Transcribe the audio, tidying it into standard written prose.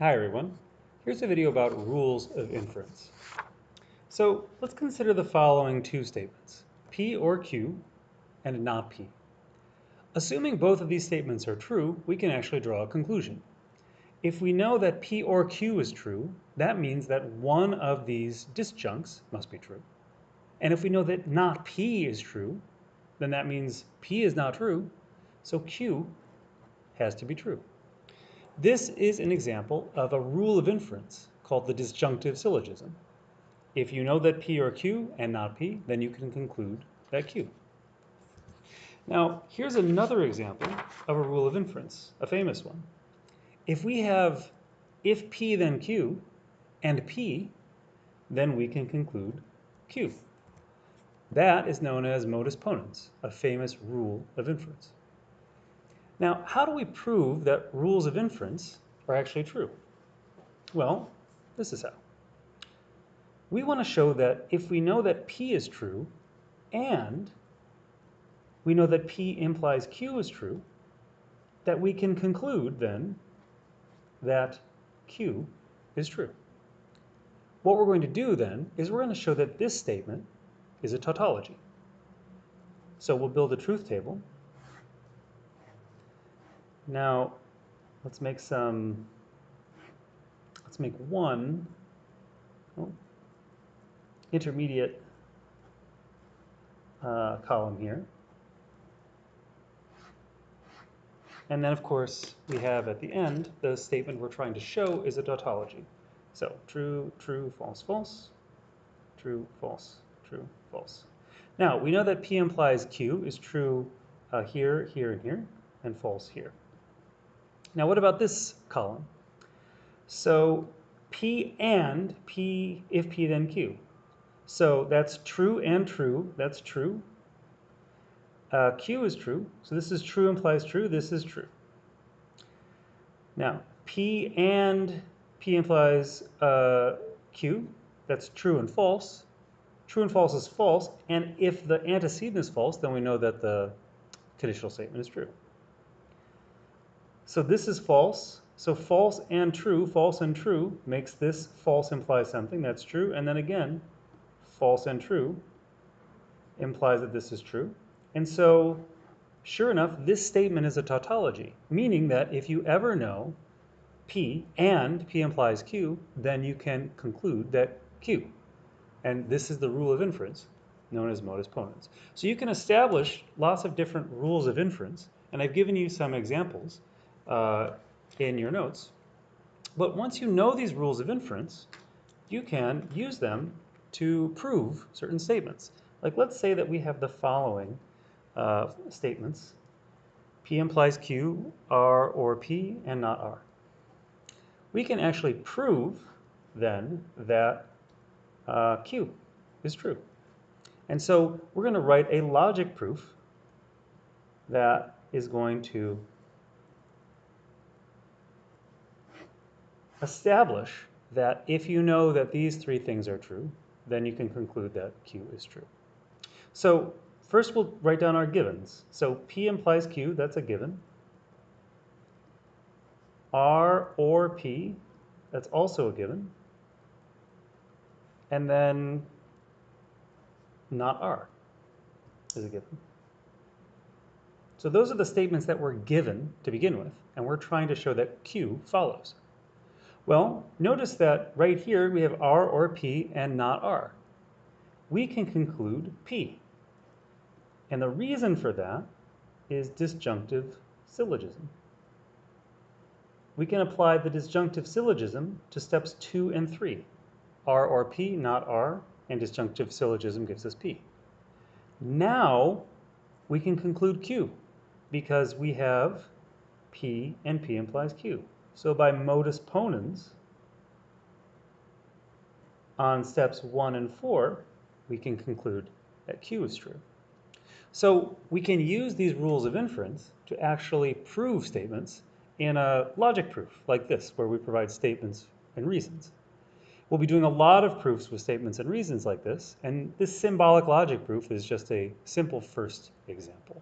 Hi everyone. Here's a video about rules of inference. So let's consider the following two statements, P or Q and not P. Assuming both of these statements are true, we can actually draw a conclusion. If we know that P or Q is true, that means that one of these disjuncts must be true. And if we know that not P is true, then that means P is not true, so Q has to be true. This is an example of a rule of inference called the disjunctive syllogism. If you know that P or Q and not P, then you can conclude that Q. Now, here's another example of a rule of inference, a famous one. If we have if P then Q and P, then we can conclude Q. That is known as modus ponens, a famous rule of inference. Now, how do we prove that rules of inference are actually true? Well, this is how. We want to show that if we know that P is true and we know that P implies Q is true, that we can conclude then that Q is true. What we're going to do then is we're going to show that this statement is a tautology. So we'll build a truth table. Now let's make one intermediate column here. And then, of course, we have at the end, the statement we're trying to show is a tautology. So true, true, false, false, true, false, true, false. Now, we know that P implies Q is true here, here, and here, and false here. Now, what about this column? So P and P, if P then Q. So that's true and true, that's true. Q is true, so this is true implies true, this is true. Now, P and P implies Q, that's true and false. True and false is false, and if the antecedent is false, then we know that the conditional statement is true. So this is false, so false and true makes this false implies something, that's true, and then again, false and true implies that this is true. And so, sure enough, this statement is a tautology, meaning that if you ever know P and P implies Q, then you can conclude that Q. And this is the rule of inference known as modus ponens. So you can establish lots of different rules of inference, and I've given you some examples in your notes. But once you know these rules of inference, you can use them to prove certain statements. Like let's say that we have the following statements. P implies Q, R or P, and not R. We can actually prove then that Q is true. And so we're going to write a logic proof that is going to establish that if you know that these three things are true, then you can conclude that Q is true. So first we'll write down our givens. So P implies Q, that's a given. R or P, that's also a given. And then not R is a given. So those are the statements that were given to begin with, and we're trying to show that Q follows. Well, notice that right here we have R or P and not R. We can conclude P. And the reason for that is disjunctive syllogism. We can apply the disjunctive syllogism to steps 2 and 3. R or P, not R, and disjunctive syllogism gives us P. Now we can conclude Q because we have P and P implies Q. So by modus ponens, on steps 1 and 4, we can conclude that Q is true. So we can use these rules of inference to actually prove statements in a logic proof like this, where we provide statements and reasons. We'll be doing a lot of proofs with statements and reasons like this, and this symbolic logic proof is just a simple first example.